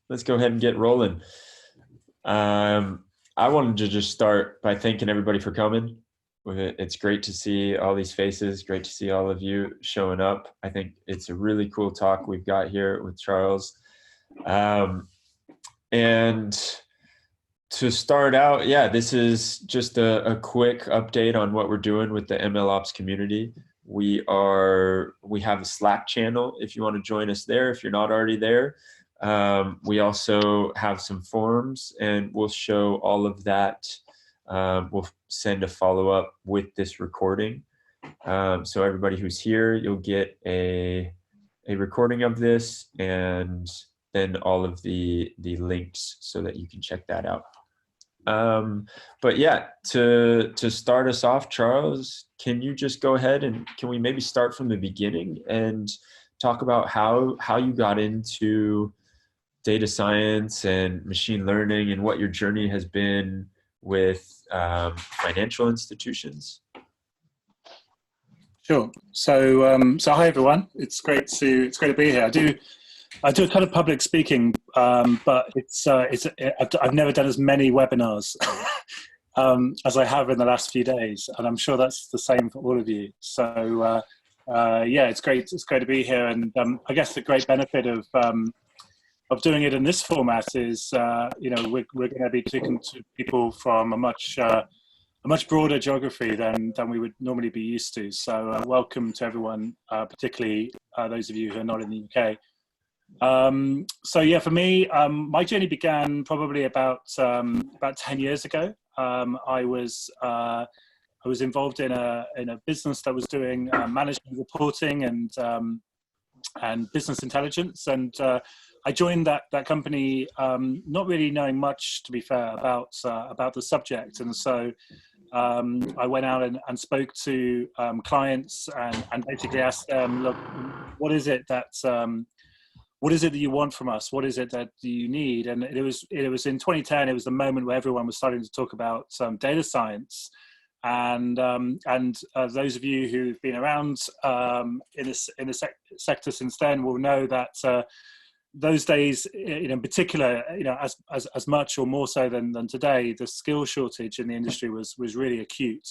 let's go ahead and get rolling. I wanted to just start by thanking everybody for coming. It's great to see all these faces. Great to see all of you showing up. I think it's a really cool talk we've got here with Charles. And to start out, yeah, this is just a quick update on what we're doing with the MLOps community. We have a Slack channel if you want to join us there, if you're not already there. We also have some forums, and we'll show all of that. We'll send a follow-up with this recording. So everybody who's here, you'll get a recording of this, and then all of the links so that you can check that out. But yeah, to start us off, Charles, can you just go ahead and can we maybe start from the beginning and talk about how you got into data science and machine learning and what your journey has been with financial institutions? Sure. So hi everyone. It's great to be here. I do a ton of public speaking, but I've never done as many webinars as I have in the last few days, and I'm sure that's the same for all of you. So yeah, it's great to be here, and I guess the great benefit of doing it in this format is we're going to be talking to people from a much broader geography than we would normally be used to. So welcome to everyone, particularly those of you who are not in the UK. So yeah, for me, my journey began probably about 10 years ago. I was involved in a business that was doing management reporting and business intelligence, and I joined that company not really knowing much, to be fair, about the subject. And so I went out and spoke to clients and basically asked them, look, what is it that you want from us? What is it that you need? And it was in 2010. It was the moment where everyone was starting to talk about data science. And those of you who've been around in the sector since then will know that those days, in particular, as much or more so than today, the skill shortage in the industry was really acute.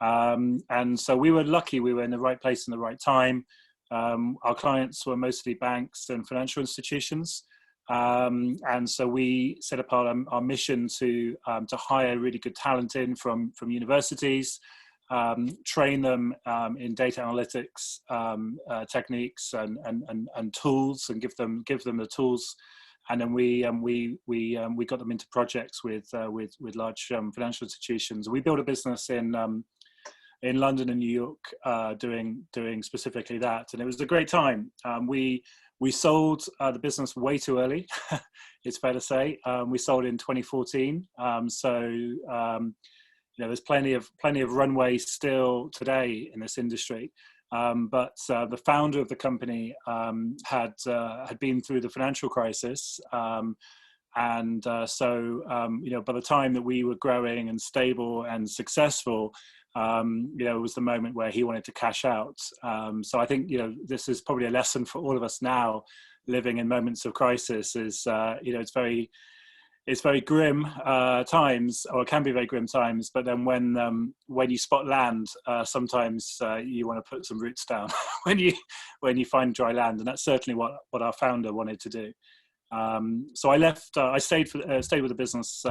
And so we were lucky; we were in the right place in the right time. Our clients were mostly banks and financial institutions, and so we set up our mission to hire really good talent in from universities, train them in data analytics techniques and tools, and give them the tools, and then we got them into projects with large financial institutions. We built a business in London and New York, doing specifically that, and it was a great time. We sold the business way too early. It's fair to say. We sold in 2014. There's plenty of runway still today in this industry. But the founder of the company had been through the financial crisis, so by the time that we were growing and stable and successful, it was the moment where he wanted to cash out. So I think this is probably a lesson for all of us now, living in moments of crisis. It's very grim times, or it can be very grim times. But then when you spot land, sometimes you want to put some roots down when you find dry land, and that's certainly what our founder wanted to do. So I left. I stayed with the business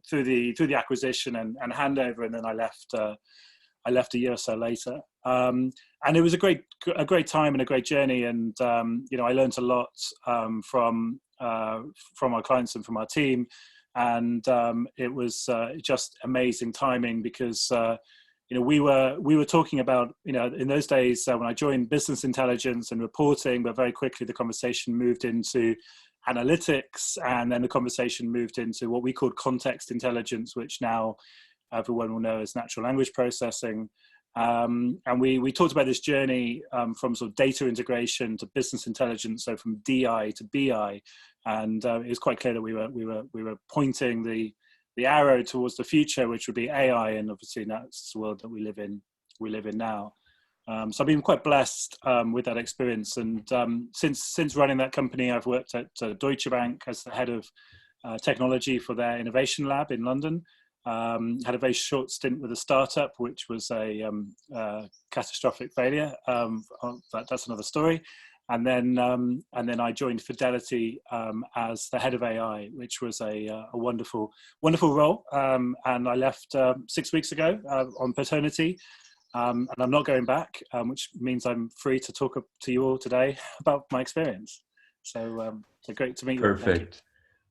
through the acquisition and handover, and then I left a year or so later. And it was a great time and a great journey, and I learned a lot from our clients and from our team, and it was just amazing timing because we were talking about in those days when I joined, business intelligence and reporting, but very quickly the conversation moved into analytics, and then the conversation moved into what we called context intelligence, which now everyone will know as natural language processing. And we talked about this journey from sort of data integration to business intelligence, so from DI to BI, and it was quite clear that we were pointing the arrow towards the future, which would be AI, and obviously that's the world that we live in now. So I've been quite blessed with that experience. And since running that company, I've worked at Deutsche Bank as the head of technology for their innovation lab in London. Had a very short stint with a startup, which was a catastrophic failure. That's another story. And then I joined Fidelity as the head of AI, which was a wonderful role. And I left 6 weeks ago on paternity. And I'm not going back, which means I'm free to talk to you all today about my experience. So great to meet you. Perfect.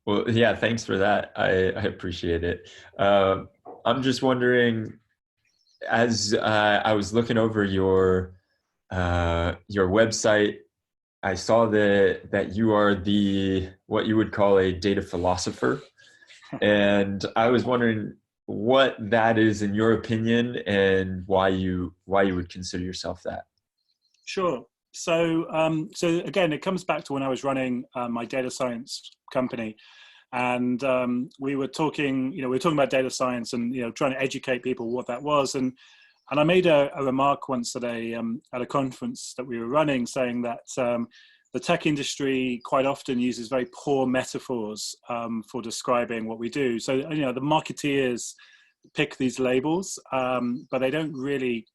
Well, yeah, thanks for that. I appreciate it. I'm just wondering, as I was looking over your website, I saw that you are what you would call a data philosopher, and I was wondering what that is in your opinion and why you would consider yourself that. Sure. So again, it comes back to when I was running my data science company, and we were talking about data science and trying to educate people what that was, and I made a remark once at a conference that we were running, saying that the tech industry quite often uses very poor metaphors for describing what we do. So the marketeers pick these labels, but they don't really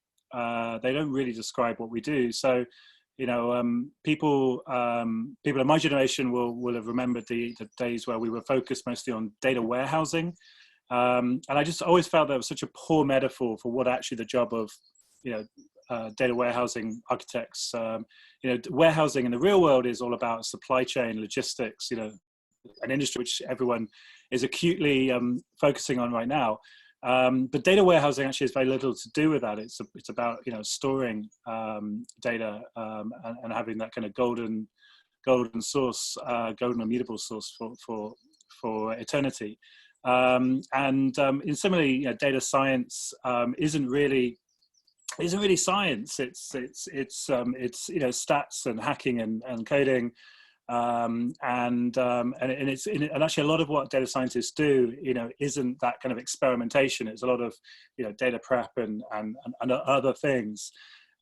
describe what we do. So people of my generation will have remembered the days where we were focused mostly on data warehousing, and I just always felt that was such a poor metaphor for what actually the job of data warehousing architects. Warehousing in the real world is all about supply chain logistics, an industry which everyone is acutely focusing on right now. But data warehousing actually has very little to do with that. It's about storing data and having that kind of golden source, golden immutable source for eternity. And similarly, data science isn't really science. It's stats and hacking and coding. And actually a lot of what data scientists do, isn't that kind of experimentation. It's a lot of, data prep and other things.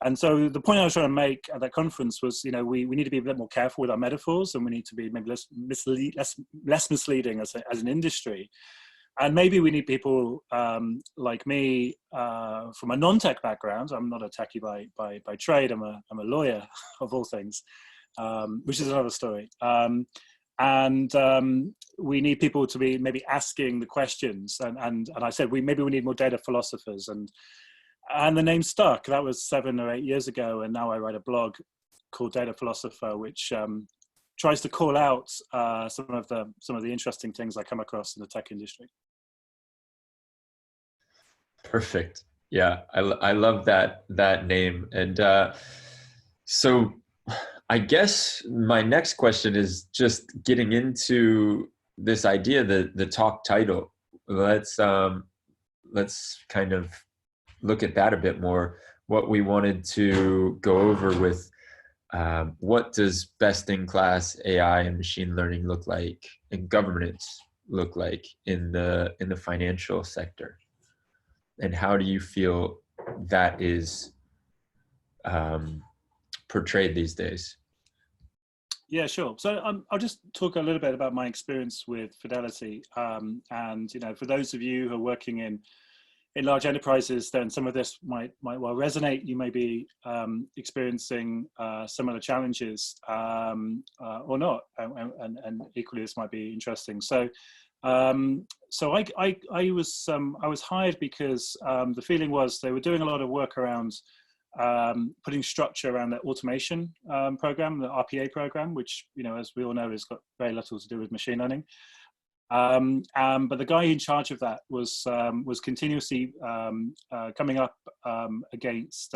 And so the point I was trying to make at that conference was, we need to be a bit more careful with our metaphors, and we need to be maybe less misleading as an industry. And maybe we need people like me from a non-tech background. I'm not a techie by trade. I'm a lawyer of all things. Which is another story. And we need people to be maybe asking the questions. And I said, maybe we need more data philosophers. And the name stuck. That was 7 or 8 years ago. And now I write a blog called Data Philosopher, which tries to call out some of the interesting things I come across in the tech industry. Perfect. Yeah, I love that name. And so I guess my next question is just getting into this idea, the talk title. Let's kind of look at that a bit more. What we wanted to go over with what does best-in-class AI and machine learning look like, and governance look like in the financial sector, and how do you feel that is portrayed these days? Yeah, sure. So I'll just talk a little bit about my experience with Fidelity. And for those of you who are working in large enterprises, then some of this might well resonate. You may be experiencing similar challenges or not, and equally this might be interesting. So I was hired because the feeling was they were doing a lot of work around putting structure around the automation program, the RPA program, which, as we all know, has got very little to do with machine learning. But the guy in charge of that was continuously coming up against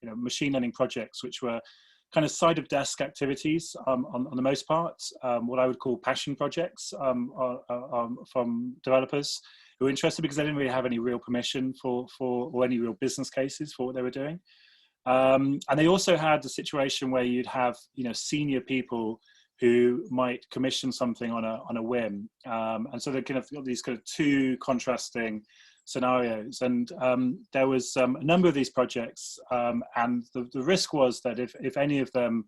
machine learning projects, which were kind of side of desk activities on the most part, what I would call passion projects from developers who were interested because they didn't really have any real permission or any real business cases for what they were doing. And they also had the situation where you'd have senior people who might commission something on a whim, and so they kind of got these kind of two contrasting scenarios. And there was a number of these projects, and the risk was that if any of them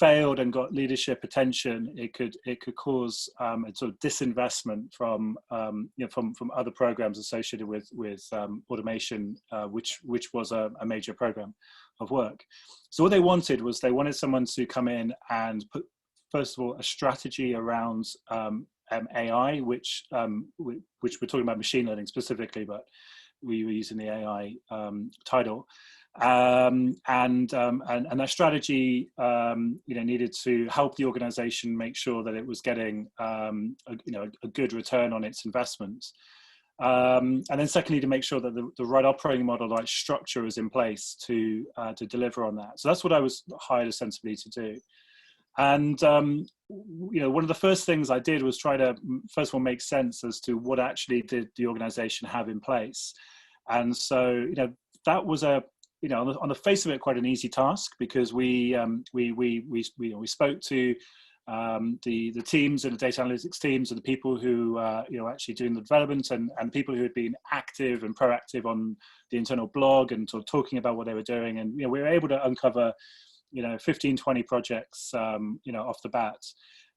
failed and got leadership attention, it could cause a sort of disinvestment from from other programs associated with automation, which was a major program of work. So what they wanted was someone to come in and put, first of all, a strategy around AI, which we're talking about machine learning specifically, but we were using the AI title. And that strategy, needed to help the organization make sure that it was getting, a good return on its investment. And then secondly, to make sure that the right operating model, the right structure is in place to deliver on that. So that's what I was hired ostensibly to do. And, one of the first things I did was try to, first of all, make sense as to what actually did the organization have in place. And so, that was on the face of it, quite an easy task, because we spoke to the teams and the data analytics teams and the people who actually doing the development, and people who had been active and proactive on the internal blog and sort of talking about what they were doing. And we were able to uncover 15, 20 projects off the bat.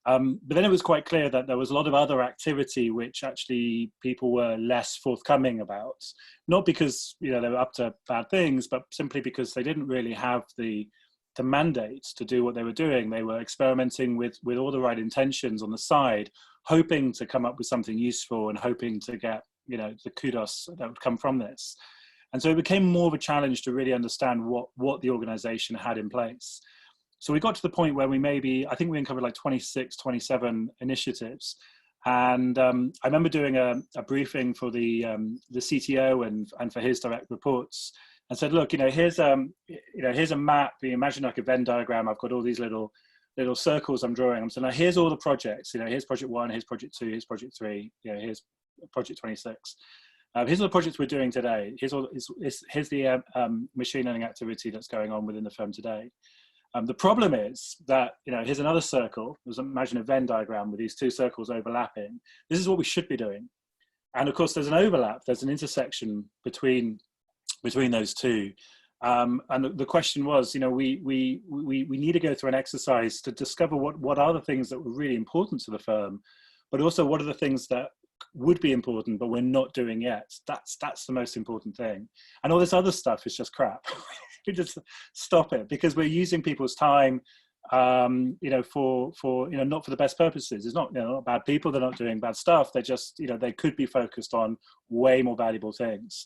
But then it was quite clear that there was a lot of other activity which actually people were less forthcoming about, not because they were up to bad things, but simply because they didn't really have the mandate to do what they were doing. They were experimenting with all the right intentions on the side, hoping to come up with something useful and hoping to get the kudos that would come from this. And so it became more of a challenge to really understand what the organization had in place. So we got to the point where I think we uncovered like 26, 27 initiatives. And I remember doing a briefing for the CTO and for his direct reports, and said, look, here's a map. You imagine like a Venn diagram. I've got all these little circles I'm drawing. I'm saying, now here's all the projects. Here's project 1, here's project 2, here's project 3. Here's project 26. Here's all the projects we're doing today. Here's the machine learning activity that's going on within the firm today. The problem is that, here's another circle. Imagine a Venn diagram with these two circles overlapping. This is what we should be doing. And of course, there's an overlap. There's an intersection between those two. And the question was, we need to go through an exercise to discover what are the things that were really important to the firm, but also what are the things that would be important, but we're not doing yet. That's the most important thing. And all this other stuff is just crap. We just stop it, because we're using people's time, for not for the best purposes. It's not, not bad people. They're not doing bad stuff. They're just, they could be focused on way more valuable things.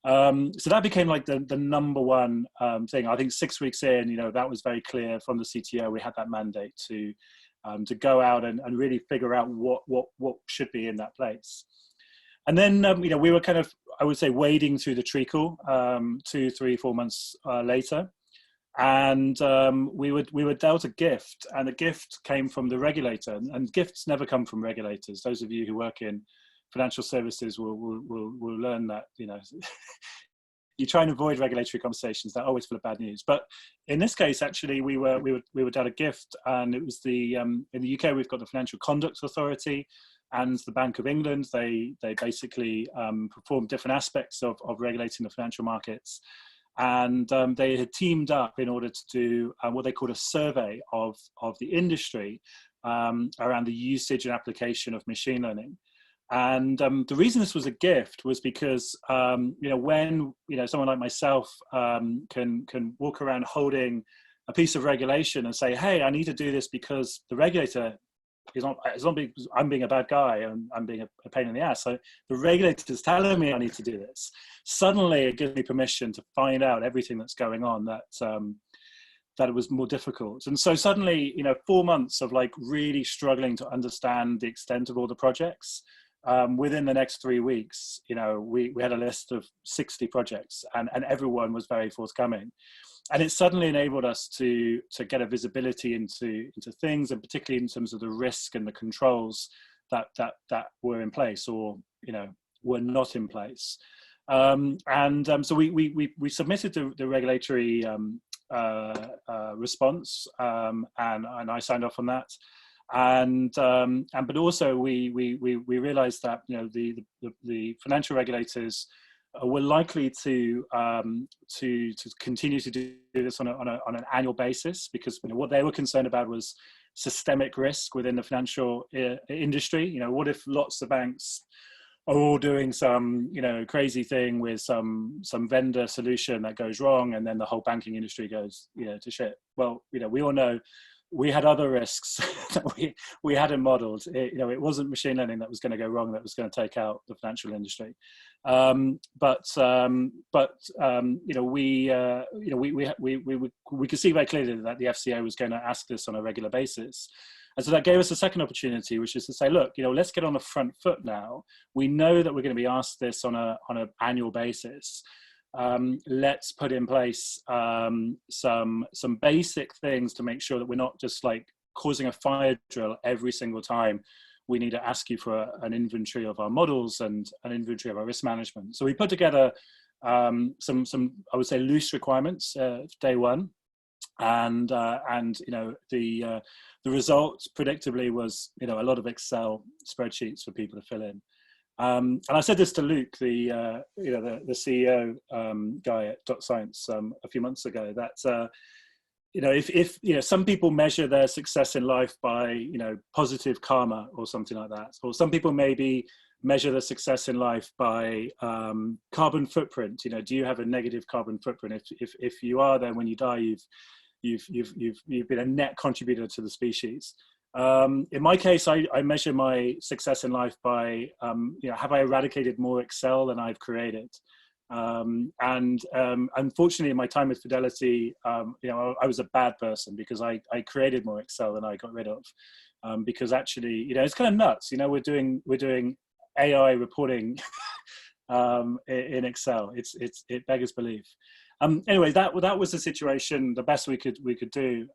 So that became like the number one thing. I think 6 weeks in, that was very clear from the CTO. We had that mandate to go out and really figure out what should be in that place. And then, we were kind of, I would say, wading through the treacle 2, 3, 4 months later. And we were dealt a gift, and the gift came from the regulator. And gifts never come from regulators. Those of you who work in financial services will learn that, you try and avoid regulatory conversations. They're always full of bad news. But in this case, actually, we were dealt a gift, and it was in the UK, we've got the Financial Conduct Authority and the Bank of England. They basically perform different aspects of regulating the financial markets. And they had teamed up in order to do what they called a survey of the industry around the usage and application of machine learning. And the reason this was a gift was because, when someone like myself can walk around holding a piece of regulation and say, hey, I need to do this because the regulator is not because I'm being a bad guy and I'm being a pain in the ass. So the regulator is telling me I need to do this. Suddenly it gives me permission to find out everything that's going on that it was more difficult. And so suddenly, 4 months of like really struggling to understand the extent of all the projects. Within the next 3 weeks, we had a list of 60 projects, and everyone was very forthcoming. And it suddenly enabled us to get a visibility into things, and particularly in terms of the risk and the controls that were in place or were not in place. So we submitted the regulatory response, and I signed off on that. But also we realized that, you know, the financial regulators were likely to continue to do this on an annual basis, because, you know, what they were concerned about was systemic risk within the financial industry. You know, what if lots of banks are all doing some, you know, crazy thing with some vendor solution that goes wrong, and then the whole banking industry goes, you know, to shit. Well, you know, we all know we had other risks that we hadn't modeled. You know, it wasn't machine learning that was going to go wrong, that was going to take out the financial industry. You know, we could see very clearly that the FCA was going to ask this on a regular basis. And so that gave us a second opportunity, which is to say, look, you know, let's get on the front foot now. We know that we're going to be asked this on an annual basis. Let's put in place some basic things to make sure that we're not just like causing a fire drill every single time we need to ask you for an inventory of our models and an inventory of our risk management. So we put together some I would say loose requirements day one, and you know, the result predictably was, you know, a lot of Excel spreadsheets for people to fill in. And I said this to Luke, the CEO guy at .science a few months ago, that you know, if you know, some people measure their success in life by, you know, positive karma or something like that, or some people maybe measure their success in life by carbon footprint. You know, do you have a negative carbon footprint? If you are, then when you die, you've been a net contributor to the species. In my case, I measure my success in life by, you know, have I eradicated more Excel than I've created? Unfortunately, in my time with Fidelity, you know, I was a bad person because I created more Excel than I got rid of. Because actually, you know, it's kind of nuts. You know, we're doing AI reporting in Excel. It beggars belief. Anyway, that was the situation, the best we could do.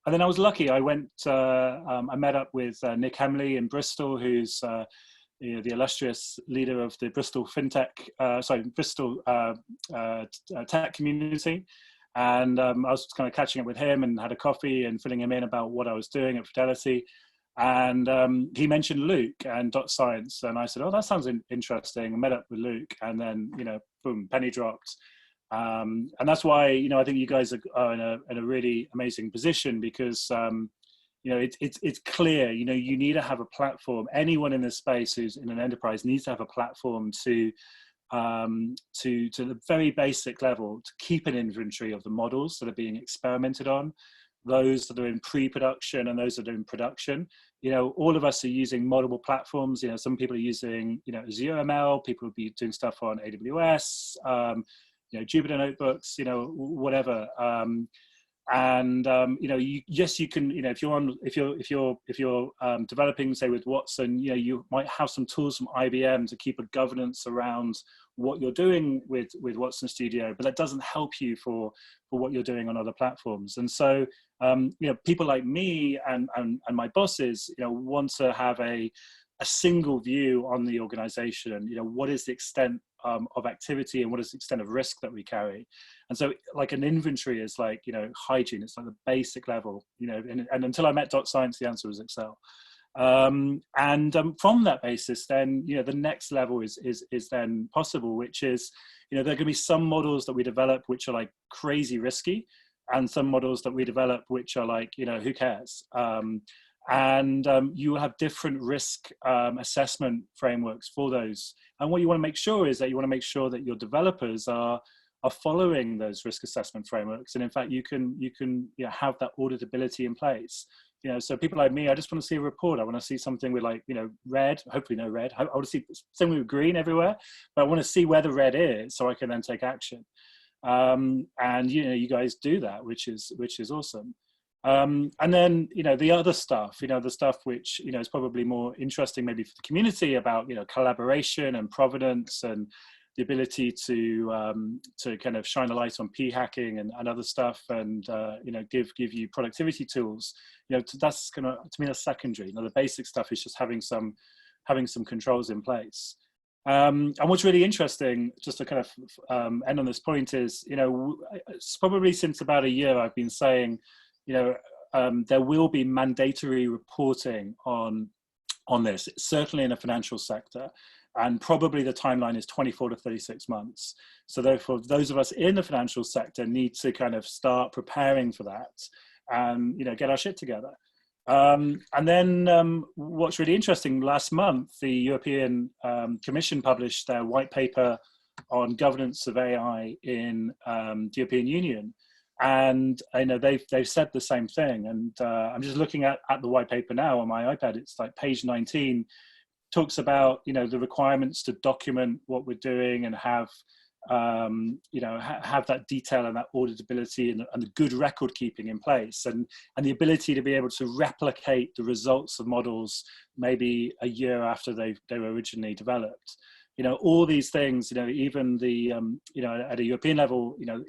And then I was lucky. I went. I met up with Nick Hemley in Bristol, who's you know, the illustrious leader of the Bristol Bristol tech community. And I was kind of catching up with him and had a coffee and filling him in about what I was doing at Fidelity. And he mentioned Luke and .science, and I said, "Oh, that sounds interesting." I met up with Luke, and then, you know, boom, penny dropped. And that's why, you know, I think you guys are in a really amazing position, because you know, it's clear, you know, you need to have a platform. Anyone in this space who's in an enterprise needs to have a platform to the very basic level, to keep an inventory of the models that are being experimented on, those that are in pre-production and those that are in production. You know, all of us are using multiple platforms. You know, some people are using, you know, Azure ML, people will be doing stuff on AWS, you know, Jupyter notebooks, you know, whatever. You know, you can, you know, if you're developing, say, with Watson, you know, you might have some tools from IBM to keep a governance around what you're doing with Watson Studio, but that doesn't help you for what you're doing on other platforms. And so, you know, people like me and my bosses, you know, want to have a single view on the organization. You know, what is the extent of activity and what is the extent of risk that we carry? And so, like, an inventory is like, you know, hygiene. It's like the basic level, you know, and until I met .science, the answer was Excel. From that basis, then, you know, the next level is then possible, which is, you know, there are going to be some models that we develop which are like crazy risky, and some models that we develop which are like, you know, who cares? You will have different risk assessment frameworks for those. And what you want to make sure is that you want to make sure that your developers are following those risk assessment frameworks. And in fact, you can you know, have that auditability in place. You know, so people like me, I just want to see a report. I want to see something with, like, you know, red, hopefully no red. I want to see something with green everywhere, but I want to see where the red is so I can then take action. And, you know, you guys do that, which is awesome. And then, you know, the other stuff, you know, the stuff which, you know, is probably more interesting maybe for the community, about, you know, collaboration and provenance and the ability to kind of shine a light on p-hacking and other stuff, and you know, give you productivity tools. You know, that's gonna, to me, that's secondary. You know, the basic stuff is just having some controls in place. And what's really interesting, just to kind of end on this point, is, you know, it's probably since about a year I've been saying, you know, there will be mandatory reporting on this, certainly in the financial sector, and probably the timeline is 24 to 36 months. So therefore, those of us in the financial sector need to kind of start preparing for that and, you know, get our shit together. And then what's really interesting, last month, the European Commission published their white paper on governance of AI in the European Union. And I know they've said the same thing. And I'm just looking at the white paper now on my iPad. It's like page 19, talks about, you know, the requirements to document what we're doing and have, you know, have that detail and that auditability and the good record keeping in place, and the ability to be able to replicate the results of models maybe a year after they were originally developed. You know, all these things, you know, even the, you know, at a European level, you know,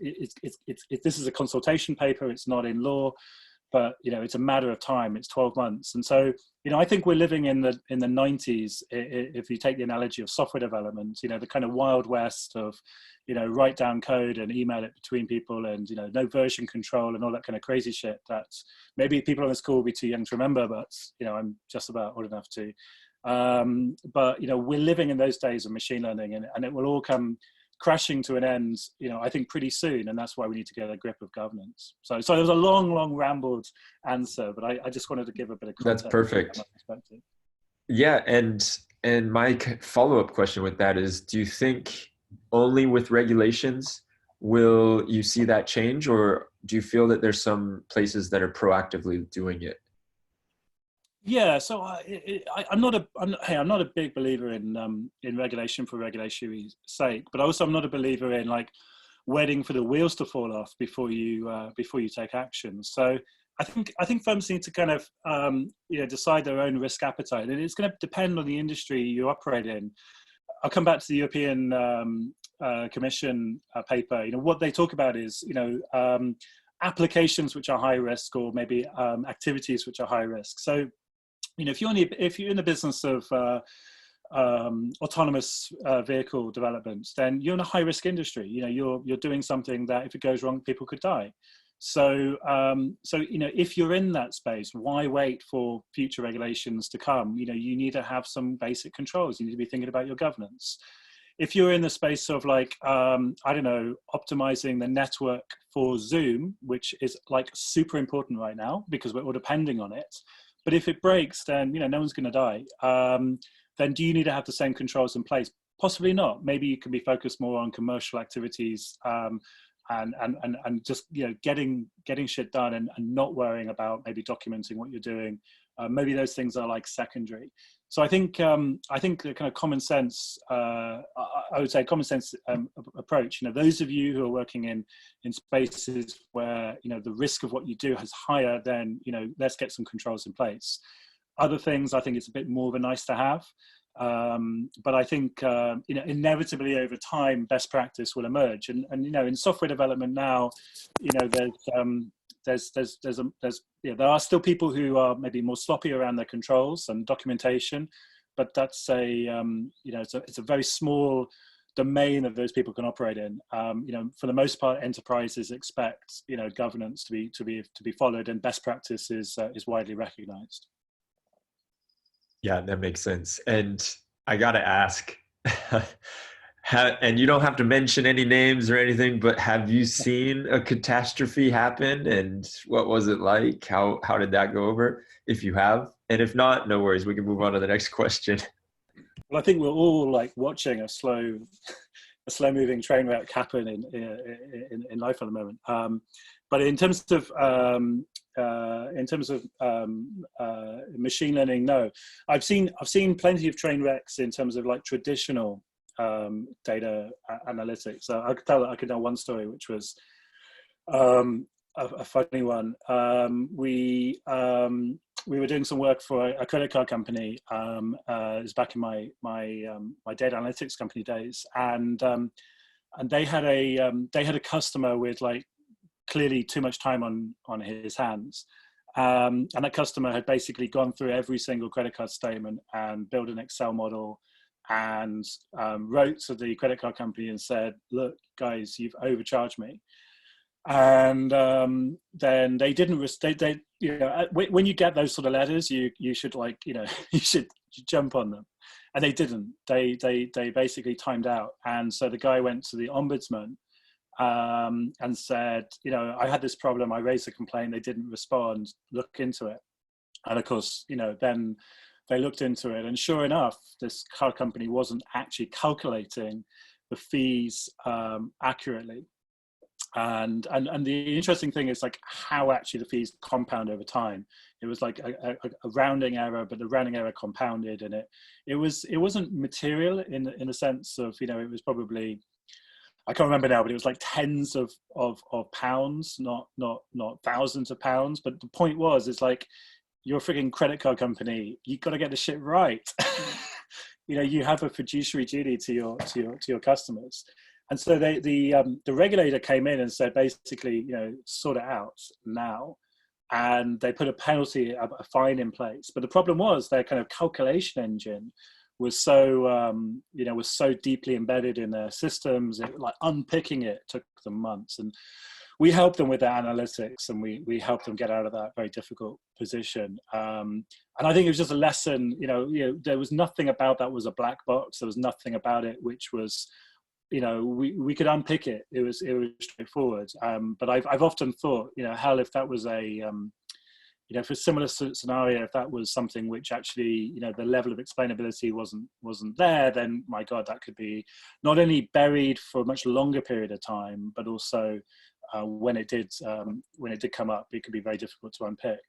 this is a consultation paper, it's not in law, but, you know, it's a matter of time, it's 12 months. And so, you know, I think we're living in the 90s, if you take the analogy of software development, you know, the kind of wild west of, you know, write down code and email it between people and, you know, no version control and all that kind of crazy shit that maybe people on this call will be too young to remember, but, you know, I'm just about old enough to. But, you know, we're living in those days of machine learning, and it will all come crashing to an end, you know, I think pretty soon, and that's why we need to get a grip of governance. So there was a long rambled answer, but I just wanted to give a bit of context. That's perfect. Yeah, and my follow-up question with that is, do you think only with regulations will you see that change, or do you feel that there's some places that are proactively doing it? Yeah, so I'm not a big believer in regulation for regulation's sake, but also I'm not a believer in like waiting for the wheels to fall off before you take action. So I think firms need to kind of you know, decide their own risk appetite, and it's going to depend on the industry you operate in. I'll come back to the European Commission paper. You know, what they talk about is, you know, applications which are high risk, or maybe activities which are high risk. So, you know, if you're in the business of autonomous vehicle development, then you're in a high risk industry. You know, you're doing something that if it goes wrong, people could die. So, you know, if you're in that space, why wait for future regulations to come? You know, you need to have some basic controls. You need to be thinking about your governance. If you're in the space of like, I don't know, optimizing the network for Zoom, which is like super important right now because we're all depending on it. But if it breaks, then, you know, no one's going to die. Then do you need to have the same controls in place? Possibly not. Maybe you can be focused more on commercial activities and just, you know, getting shit done and not worrying about maybe documenting what you're doing. Maybe those things are like secondary. So I think the kind of common sense, I would say common sense approach, you know, those of you who are working in spaces where, you know, the risk of what you do is higher, then, you know, let's get some controls in place. Other things, I think it's a bit more of a nice to have. But I think, you know, inevitably over time, best practice will emerge. And you know, in software development now, you know, there are still people who are maybe more sloppy around their controls and documentation, but that's you know, it's a very small domain that those people can operate in. You know, for the most part, enterprises expect, you know, governance to be followed, and best practice is widely recognized. Yeah, that makes sense. And I got to ask, and you don't have to mention any names or anything, but have you seen a catastrophe happen? And what was it like? How did that go over? If you have, and if not, no worries. We can move on to the next question. Well, I think we're all like watching a slow moving train wreck happen in life at the moment. But in terms of machine learning, no. I've seen plenty of train wrecks in terms of like traditional data analytics. So I could tell one story, which was a funny one. We were doing some work for a credit card company. It was back in my data analytics company days, and they had a customer with like clearly too much time on his hands, and that customer had basically gone through every single credit card statement and built an Excel model and wrote to the credit card company and said, "Look, guys, you've overcharged me." And then they didn't. When you get those sort of letters, you should you should jump on them, and they didn't. They basically timed out, and so the guy went to the ombudsman and said, I had this problem. I raised a complaint. They didn't respond. Look into it. And of course, then they looked into it, and sure enough, this car company wasn't actually calculating the fees accurately. And the interesting thing is how actually the fees compound over time. It was like a rounding error, but the rounding error compounded, and it wasn't material in the sense of it was probably, I can't remember now, but it was like tens of pounds, not thousands of pounds. But the point was, it's like, you're a freaking credit card company. You've got to get the shit right. You have a fiduciary duty to your customers. And so the regulator came in and said, basically, sort it out now. And they put a penalty, a fine in place. But the problem was their kind of calculation engine was so, was so deeply embedded in their systems. Unpicking it took them months. And we helped them with their analytics, and we helped them get out of that very difficult position. And I think it was just a lesson, there was nothing about that was a black box. There was nothing about it which was, we could unpick it. It was straightforward. But I've often thought, hell, if that was for a similar scenario, if that was something which actually, the level of explainability wasn't there, then my God, that could be not only buried for a much longer period of time, but also when it did come up, it could be very difficult to unpick.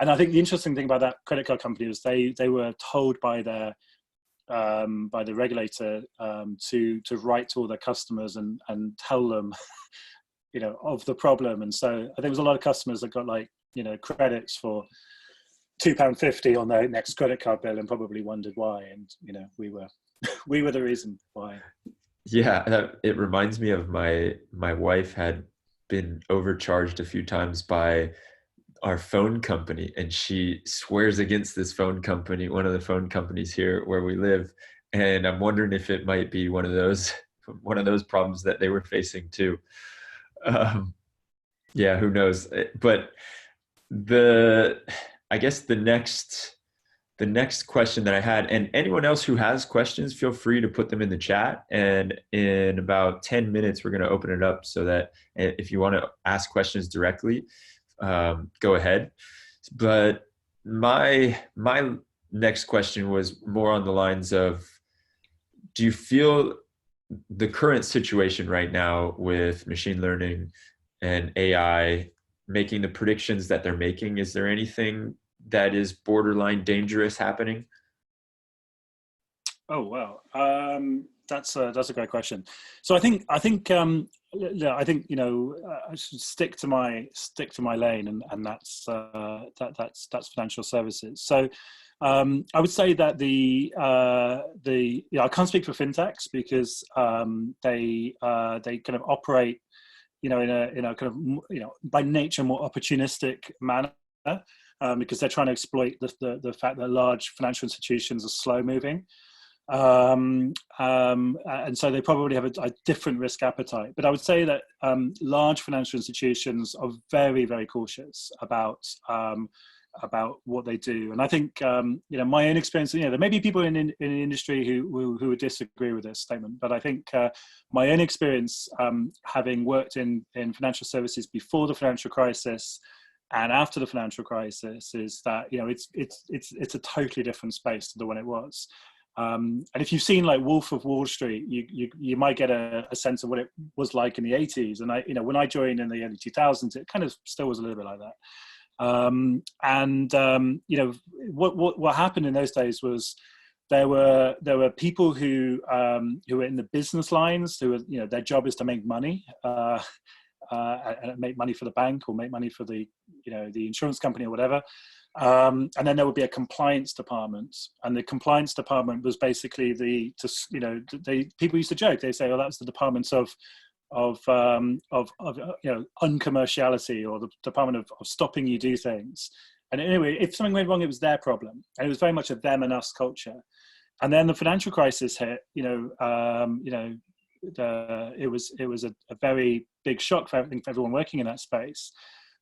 And I think the interesting thing about that credit card company was they were told by the regulator to write to all their customers and tell them, of the problem. And so I think there was a lot of customers that got credits for £2.50 on their next credit card bill and probably wondered why. And we were the reason why. Yeah, it reminds me of my wife had been overcharged a few times by our phone company, and she swears against this phone company, one of the phone companies here where we live. And I'm wondering if it might be one of those problems that they were facing too. Yeah, who knows? But I guess the next question that I had, and anyone else who has questions, feel free to put them in the chat. And in about 10 minutes, we're going to open it up so that if you want to ask questions directly, go ahead. But my next question was more on the lines of, do you feel the current situation right now with machine learning and AI making the predictions that they're making, is there anything that is borderline dangerous happening? Oh, wow. That's a great question. So I think I should stick to my lane, and that's financial services. So I would say that I can't speak for fintechs because they kind of operate in a kind of by nature more opportunistic manner. Because they're trying to exploit the fact that large financial institutions are slow moving. And so they probably have a different risk appetite. But I would say that large financial institutions are very, very cautious about what they do. And I think, my own experience, there may be people in the industry who would disagree with this statement, but I think my own experience, having worked in financial services before the financial crisis and after the financial crisis, is that it's a totally different space to the one it was. And if you've seen Wolf of Wall Street, you might get a sense of what it was like in the 80s. And when I joined in the early 2000s, it kind of still was a little bit like that. What happened in those days was there were people who were in the business lines who were, their job is to make money. And make money for the bank or make money for the insurance company or whatever. And then there would be a compliance department, and the compliance department was basically people used to joke. They say, "Oh, that's the department of uncommerciality, or the department of stopping you do things." And anyway, if something went wrong, it was their problem, and it was very much a them and us culture. And then the financial crisis hit. it was a very big shock for everyone working in that space.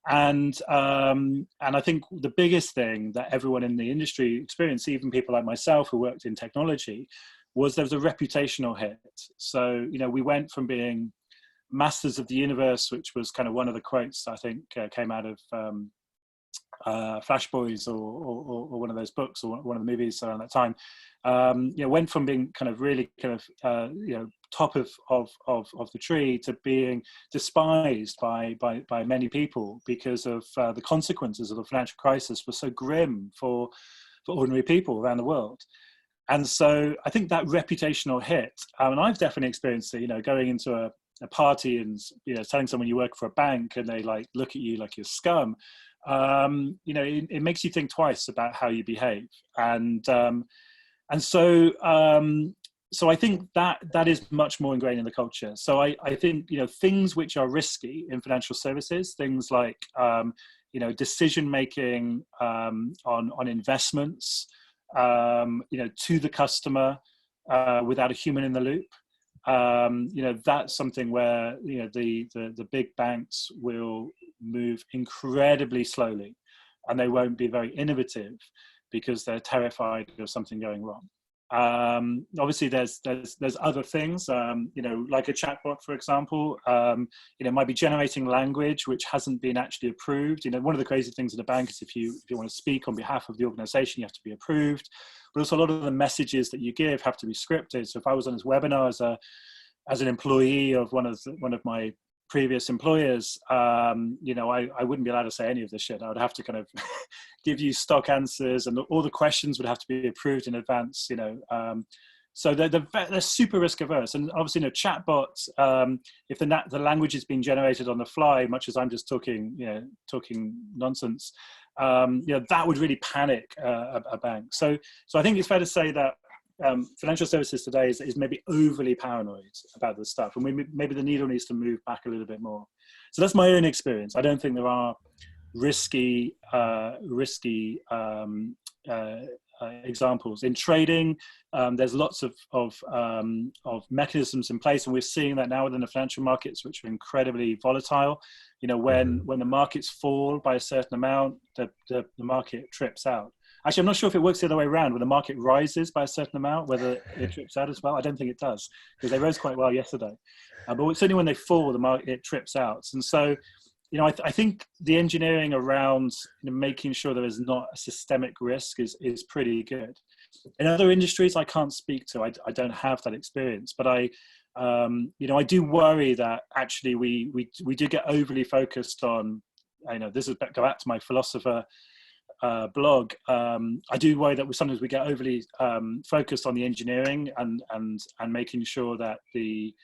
And I think the biggest thing that everyone in the industry experienced, even people like myself who worked in technology, was there was a reputational hit. So, we went from being masters of the universe, which was kind of one of the quotes I think came out of Flash Boys or one of those books or one of the movies around that time. Went from being kind of really kind of top of the tree to being despised by many people because of the consequences of the financial crisis were so grim for ordinary people around the world. And so I think that reputational hit, and I've definitely experienced it, going into a party and telling someone you work for a bank and they like look at you like you're scum. It makes you think twice about how you behave, and so I think that is much more ingrained in the culture. So I think things which are risky in financial services, things like decision making on investments, to the customer without a human in the loop. That's something where the big banks will move incredibly slowly, and they won't be very innovative because they're terrified of something going wrong. Obviously, there's other things, like a chatbot, for example. Might be generating language which hasn't been actually approved. One of the crazy things in a bank is if you want to speak on behalf of the organization, you have to be approved. But also a lot of the messages that you give have to be scripted. So if I was on this webinar as an employee of one of my previous employers, I wouldn't be allowed to say any of this shit. I would have to kind of give you stock answers, and all the questions would have to be approved in advance. So they're super risk averse, and obviously, chatbots. If the language is being generated on the fly, much as I'm just talking nonsense, that would really panic a bank. So I think it's fair to say that financial services today is maybe overly paranoid about this stuff, and maybe the needle needs to move back a little bit more. So that's my own experience. I don't think there are risky examples in trading. There's lots of mechanisms in place, and we're seeing that now within the financial markets, which are incredibly volatile. When the markets fall by a certain amount, the market trips out. Actually, I'm not sure if it works the other way around. When the market rises by a certain amount, whether it trips out as well. I don't think it does, because they rose quite well yesterday. But certainly when they fall, the market trips out. And so, I think the engineering around making sure there is not a systemic risk is pretty good. In other industries, I can't speak to. I don't have that experience, but I do worry that actually we do get overly focused on. This is go back to my philosopher blog. I do worry that sometimes we get overly focused on the engineering and making sure that the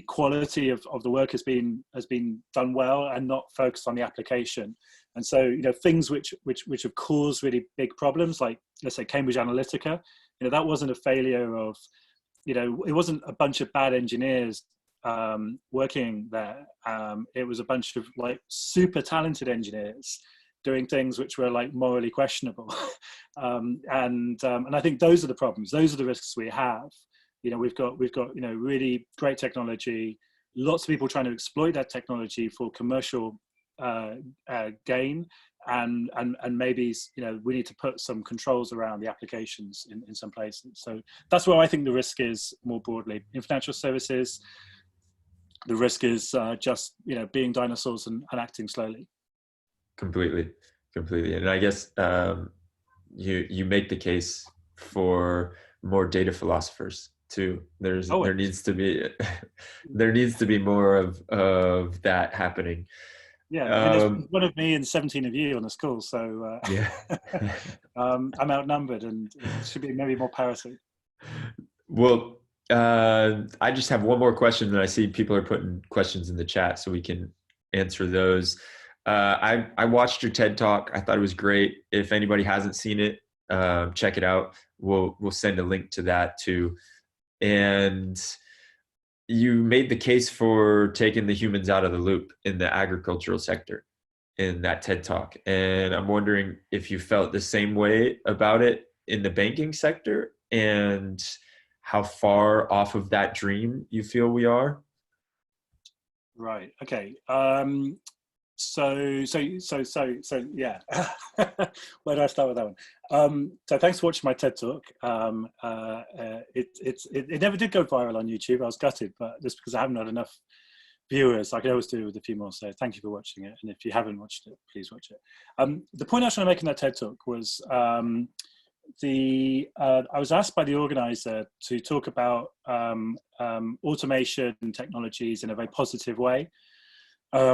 quality of the work has been done well, and not focused on the application. And so things which have caused really big problems, like let's say Cambridge Analytica, that wasn't a failure of it wasn't a bunch of bad engineers working there. It was a bunch of like super talented engineers doing things which were like morally questionable. And I think those are the problems. Those are the risks we have. We've got really great technology, lots of people trying to exploit that technology for commercial gain, and maybe we need to put some controls around the applications in some places. So that's where I think the risk is more broadly. In financial services, the risk is just being dinosaurs and acting slowly. Completely. And I guess you make the case for more data philosophers too. There needs to be more of that happening. Yeah, there's one of me and 17 of you on the school, so yeah. I'm outnumbered, and it should be maybe more parity. Well, I just have one more question, and I see people are putting questions in the chat, so we can answer those. I watched your TED Talk. I thought it was great. If anybody hasn't seen it, check it out. We'll send a link to that too. And you made the case for taking the humans out of the loop in the agricultural sector in that TED Talk. And I'm wondering if you felt the same way about it in the banking sector, and how far off of that dream you feel we are? Right. Okay. So yeah. Where do I start with that one? So thanks for watching my TED talk. It never did go viral on YouTube. I was gutted, but just because I haven't had enough viewers, I could always do with a few more. So thank you for watching it. And if you haven't watched it, please watch it. The point I was trying to make in that TED talk was I was asked by the organizer to talk about automation technologies in a very positive way,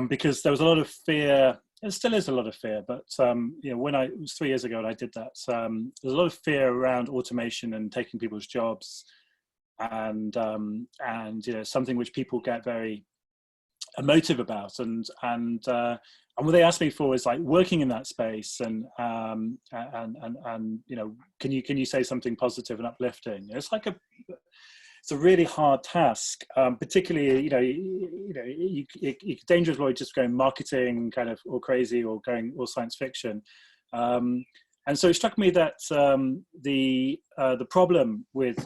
because there was a lot of fear. There still is a lot of fear, but you know, when it was 3 years ago and I did that, there's a lot of fear around automation and taking people's jobs, and you know, something which people get very emotive about, and what they asked me for is like working in that space, and you know, can you say something positive and uplifting? It's like it's a really hard task, particularly, you know, you dangerously just going marketing kind of all crazy or going all science fiction. And so it struck me that the problem with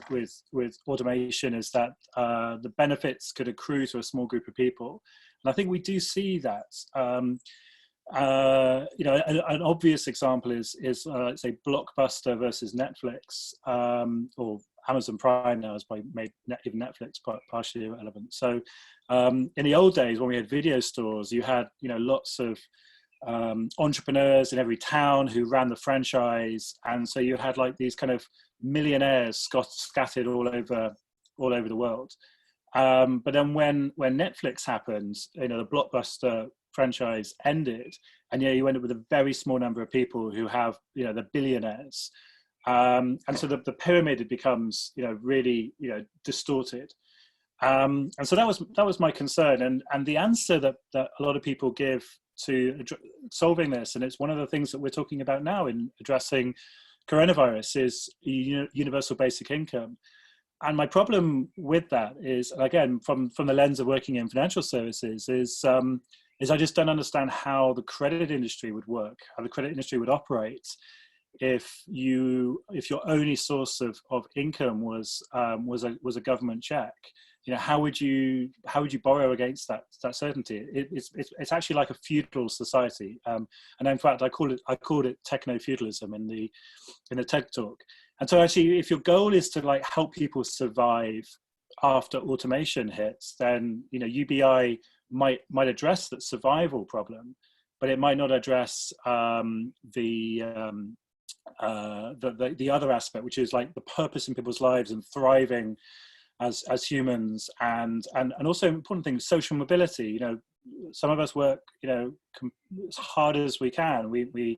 automation is that the benefits could accrue to a small group of people. And I think we do see that. You know, an obvious example is let's say Blockbuster versus Netflix, or Amazon Prime now has probably made even Netflix partially irrelevant. So in the old days when we had video stores, you had, you know, lots of entrepreneurs in every town who ran the franchise, and so you had like these kind of millionaires scattered all over the world. But then when Netflix happened, you know, the Blockbuster franchise ended, and yeah, you end up with a very small number of people who have, you know, the billionaires, and so the pyramid becomes, you know, really, you know, distorted. And so that was my concern, and the answer that a lot of people give to solving this, and it's one of the things that we're talking about now in addressing coronavirus, is universal basic income. And my problem with that is, again, from the lens of working in financial services, is I just don't understand how the credit industry would work, how the credit industry would operate if your only source of income was a government check. You know, how would you borrow against that certainty? It's actually like a feudal society, and in fact I called it techno feudalism in the TED talk. And so actually, if your goal is to like help people survive after automation hits, then, you know, UBI might address that survival problem, but it might not address the other aspect, which is like the purpose in people's lives and thriving as humans, and also important thing, social mobility. You know, some of us work, you know, as hard as we can. We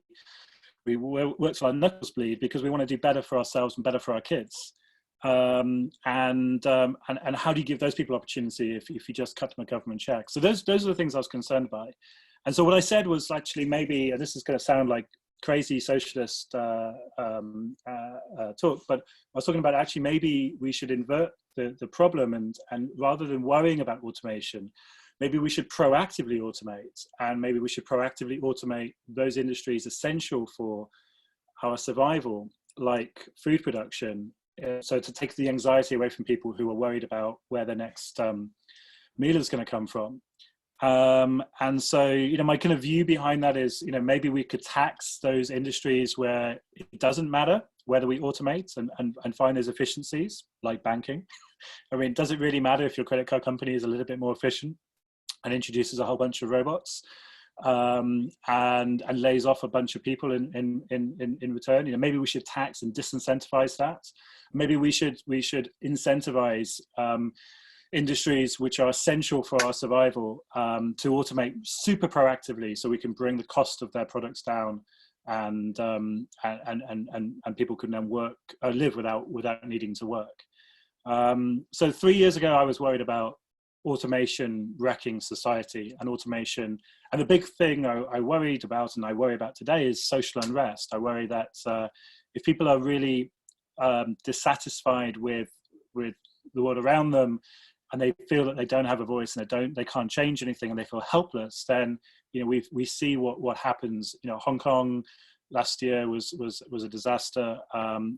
work till our knuckles bleed because we want to do better for ourselves and better for our kids. And how do you give those people opportunity if you just cut them a government check? So those are the things I was concerned by. And so what I said was actually, maybe, and this is going to sound like crazy socialist talk, but I was talking about actually maybe we should invert the problem, and rather than worrying about automation, maybe we should proactively automate, and maybe we should proactively automate those industries essential for our survival, like food production. So to take the anxiety away from people who are worried about where their next meal is going to come from. And so, you know, my kind of view behind that is, you know, maybe we could tax those industries where it doesn't matter whether we automate, and find those efficiencies, like banking. I mean, does it really matter if your credit card company is a little bit more efficient and introduces a whole bunch of robots, and lays off a bunch of people in return? You know, maybe we should tax and disincentivize that. Maybe we should incentivize industries which are essential for our survival to automate super proactively, so we can bring the cost of their products down, and people can then live without needing to work. So 3 years ago, I was worried about automation wrecking society, and automation. And the big thing I worried about, and I worry about today, is social unrest. I worry that if people are really dissatisfied with the world around them, and they feel that they don't have a voice, and they can't change anything, and they feel helpless, then, you know, we see what happens. You know, Hong Kong last year was a disaster.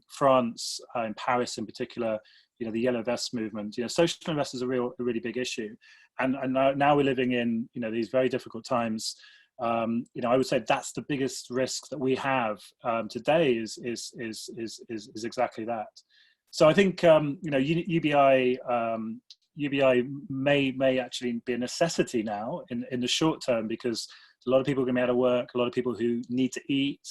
France, in Paris in particular, the yellow vest movement. Social unrest is a really big issue, and now we're living in these very difficult times. I would say that's the biggest risk that we have today is exactly that. So I think UBI may actually be a necessity now in the short term, because a lot of people are going to be out of work, a lot of people who need to eat,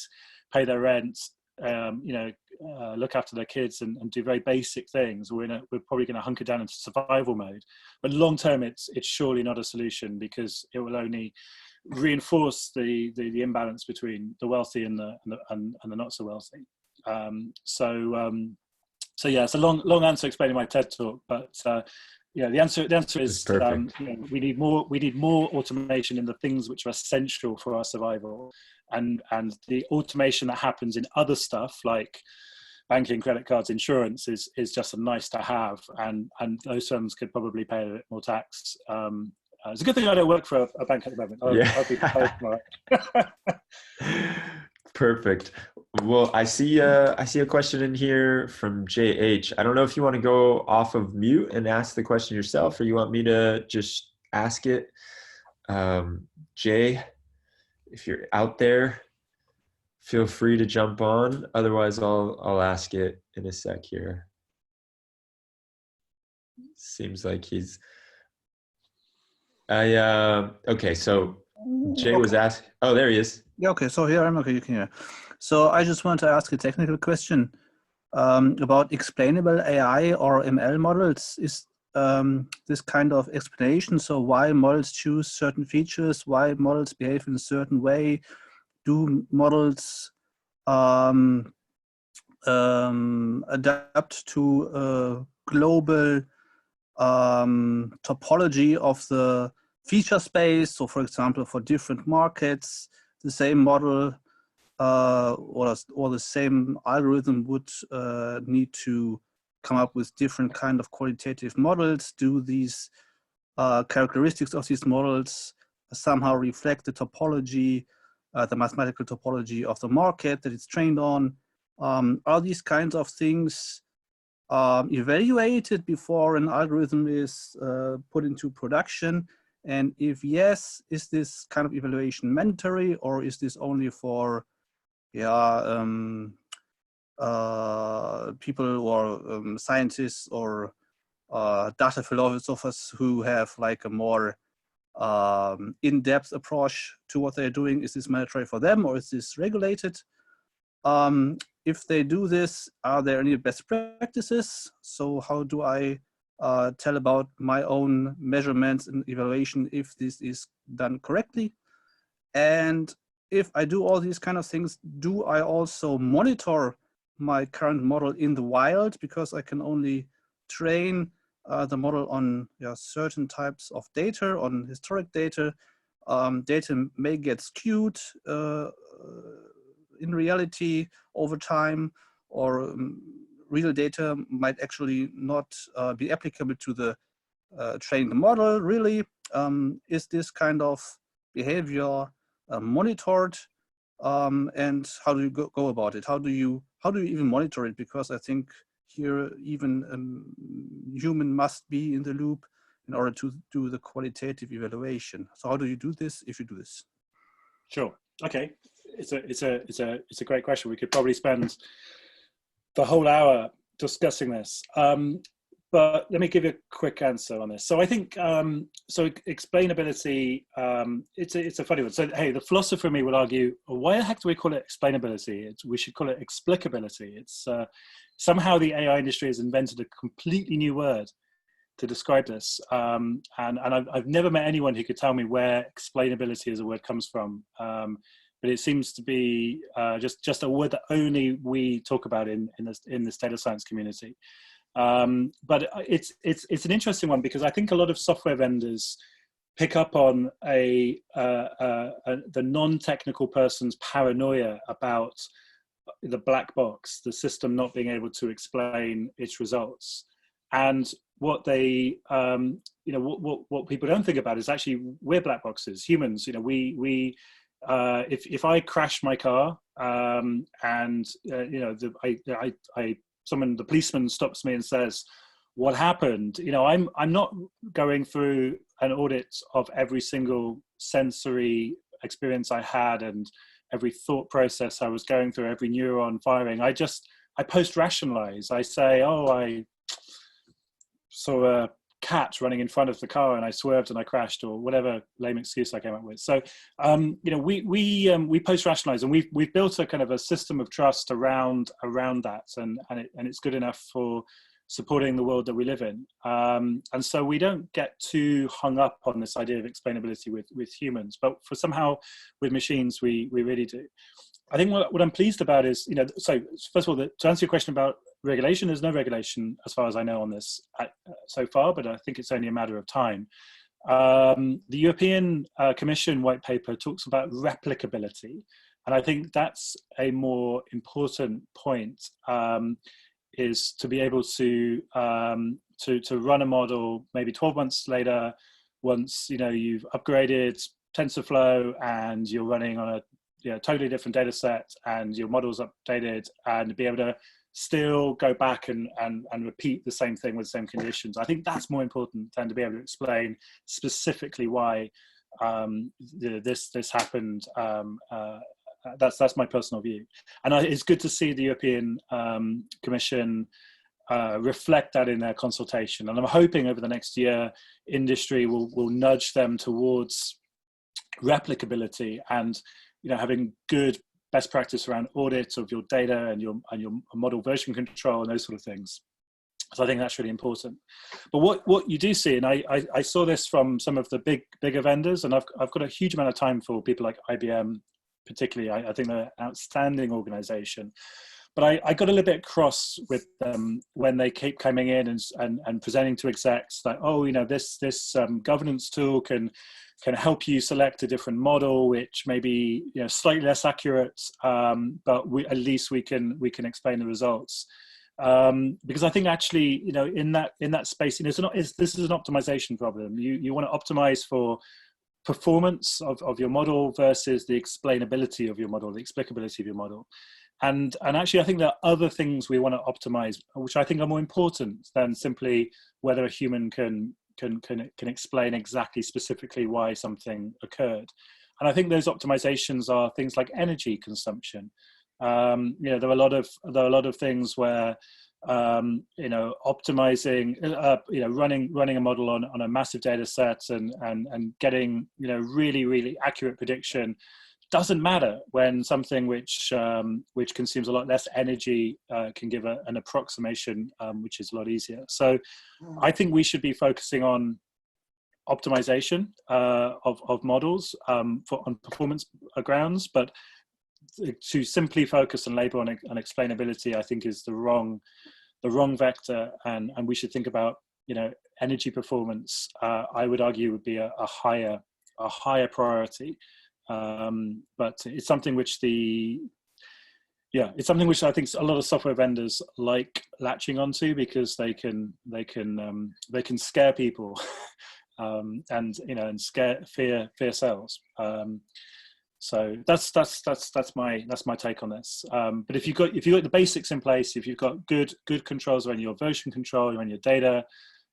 pay their rent, look after their kids and do very basic things. We're probably going to hunker down into survival mode. But long term, it's surely not a solution, because it will only reinforce the imbalance between the wealthy and the not so wealthy. So yeah, it's a long answer explaining my TED talk, but the answer is we need more automation in the things which are essential for our survival, and the automation that happens in other stuff like banking, credit cards, insurance is just a nice to have, and those firms could probably pay a bit more tax. It's a good thing I don't work for a bank at the moment. I'll be proposed tomorrow. Perfect. Well, I see a question in here from JH. I don't know if you want to go off of mute and ask the question yourself, or you want me to just ask it. Jay, if you're out there, feel free to jump on. Otherwise, I'll ask it in a sec here. Seems like he's. Okay, so Jay was asked. Oh, there he is. Yeah, okay, so here I'm okay, you can hear. So I just want to ask a technical question about explainable AI or ML models. Is this kind of explanation, so why models choose certain features, why models behave in a certain way, do models adapt to a global topology of the feature space? So for example, for different markets, the same model or the same algorithm would need to come up with different kind of qualitative models. Do these characteristics of these models somehow reflect the topology, the mathematical topology of the market that it's trained on? Are these kinds of things evaluated before an algorithm is put into production? And if yes, is this kind of evaluation mandatory, or is this only for people or scientists or data philosophers who have like a more in-depth approach to what they're doing? Is this mandatory for them, or is this regulated? If they do this, are there any best practices? So how do I tell about my own measurements and evaluation if this is done correctly? And if I do all these kind of things, do I also monitor my current model in the wild? Because I can only train the model on certain types of data, on historic data. Data may get skewed in reality over time, or real data might actually not be applicable to the training the model. Really, is this kind of behavior monitored, and how do you go about it? How do you even monitor it? Because I think here even human must be in the loop in order to do the qualitative evaluation. So how do you do this if you do this? Sure. Okay. It's a great question. We could probably spend the whole hour discussing this. But let me give you a quick answer on this. So I think, so explainability, it's a funny one. So, hey, the philosopher in me will argue, why the heck do we call it explainability? We should call it explicability. It's somehow the AI industry has invented a completely new word to describe this. And I've never met anyone who could tell me where explainability as a word comes from. But it seems to be just a word that only we talk about in this data science community. But it's an interesting one, because I think a lot of software vendors pick up on the non-technical person's paranoia about the black box, the system not being able to explain its results. And what they, what people don't think about is actually we're black boxes, humans. If I crash my car and the policeman stops me and says, what happened, you know, I'm not going through an audit of every single sensory experience I had and every thought process I was going through, every neuron firing. I post-rationalize. I say, oh, I saw a cat running in front of the car and I swerved and I crashed, or whatever lame excuse I came up with. So, you know, we post-rationalize, and we've built a kind of a system of trust around that, and it's good enough for supporting the world that we live in. And so we don't get too hung up on this idea of explainability with humans, but for somehow with machines, we really do. I think what I'm pleased about is, you know, so first of all, to answer your question about regulation, there's no regulation as far as I know on this so far, but I think it's only a matter of time. The European Commission white paper talks about replicability, and I think that's a more important point, is to be able to run a model maybe 12 months later, once, you know, you've upgraded TensorFlow and you're running on a totally different data set and your model's updated, and be able to still go back and repeat the same thing with the same conditions. I think that's more important than to be able to explain specifically why this happened. That's my personal view, and it's good to see the European Commission reflect that in their consultation. And I'm hoping over the next year, industry will nudge them towards replicability and, you know, having good best practice around audits of your data and your model version control and those sort of things. So I think that's really important. But what you do see, and I saw this from some of the bigger vendors, and I've got a huge amount of time for people like IBM, particularly. I think they're an outstanding organization. But I got a little bit cross with them when they keep coming in and presenting to execs that, oh, you know, this governance tool can help you select a different model, which may be, you know, slightly less accurate, but at least we can explain the results. Because I think actually, you know, in that space, you know, this is an optimization problem. You want to optimize for performance of your model versus the explainability of your model, the explicability of your model. And actually, I think there are other things we want to optimize, which I think are more important than simply whether a human can explain exactly specifically why something occurred. And I think those optimizations are things like energy consumption. You know, there are a lot of things where, you know, optimizing, you know, running a model on a massive data set and getting, you know, really accurate prediction doesn't matter when something which consumes a lot less energy can give an approximation, which is a lot easier. So I think we should be focusing on optimization of models on performance grounds, but to simply focus and labor on explainability, I think, is the wrong vector, and we should think about, you know, energy performance. I would argue would be a higher priority. But it's something which it's something which I think a lot of software vendors like latching onto, because they can scare people, and, you know, and fear sells. So that's my take on this. But if you've got the basics in place, if you've got good controls around your version control, around your data,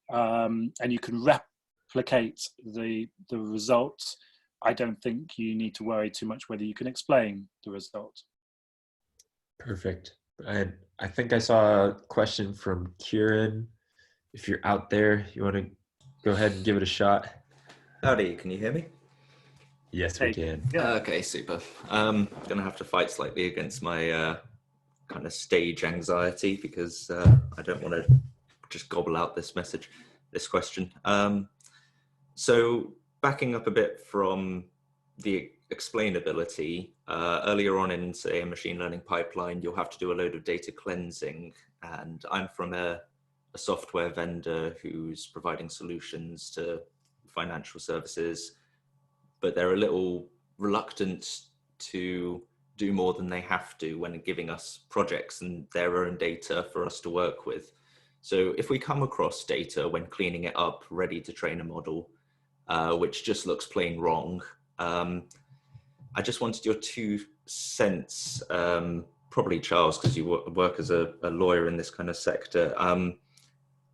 and you can replicate the results, I don't think you need to worry too much whether you can explain the result. Perfect. I think I saw a question from Kieran. If you're out there, you want to go ahead and give it a shot? Howdy, can you hear me? Yes, we can. Yeah. Okay, super. I'm going to have to fight slightly against my kind of stage anxiety, because I don't want to just gobble out this question. So backing up a bit from the explainability, earlier on in, say, a machine learning pipeline, you'll have to do a load of data cleansing. And I'm from a software vendor who's providing solutions to financial services, but they're a little reluctant to do more than they have to when giving us projects and their own data for us to work with. So if we come across data when cleaning it up, ready to train a model, which just looks plain wrong, I just wanted your 2 cents, probably Charles, because you work as a lawyer in this kind of sector.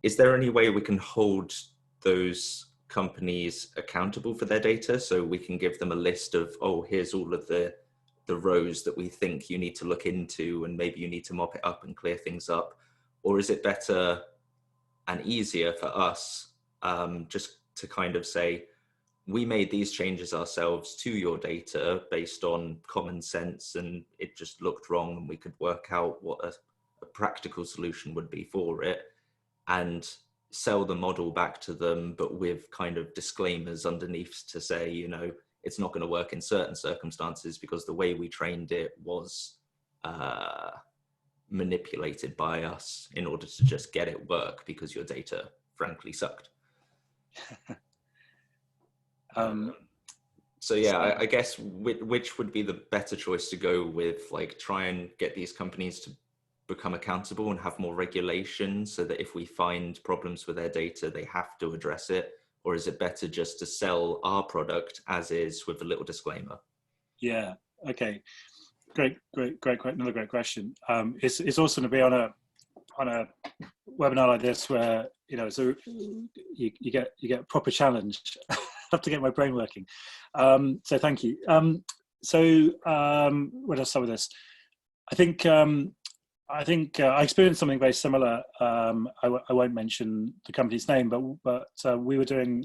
is there any way we can hold those companies accountable for their data, so we can give them a list of, oh, here's all of the rows that we think you need to look into, and maybe you need to mop it up and clear things up? Or is it better and easier for us just to kind of say, we made these changes ourselves to your data based on common sense, and it just looked wrong, and we could work out what a practical solution would be for it, and sell the model back to them, but with kind of disclaimers underneath to say, you know, it's not going to work in certain circumstances because the way we trained it was manipulated by us in order to just get it work because your data frankly sucked. So yeah, I guess which would be the better choice to go with, like try and get these companies to become accountable and have more regulation so that if we find problems with their data, they have to address it? Or is it better just to sell our product as is with a little disclaimer? Yeah. Okay. Great. Another great question. It's awesome to be on a webinar like this where, you know, so you get a proper challenge. I have to get my brain working. So thank you. Where do I start with this? I think I experienced something very similar. I won't mention the company's name, but we were doing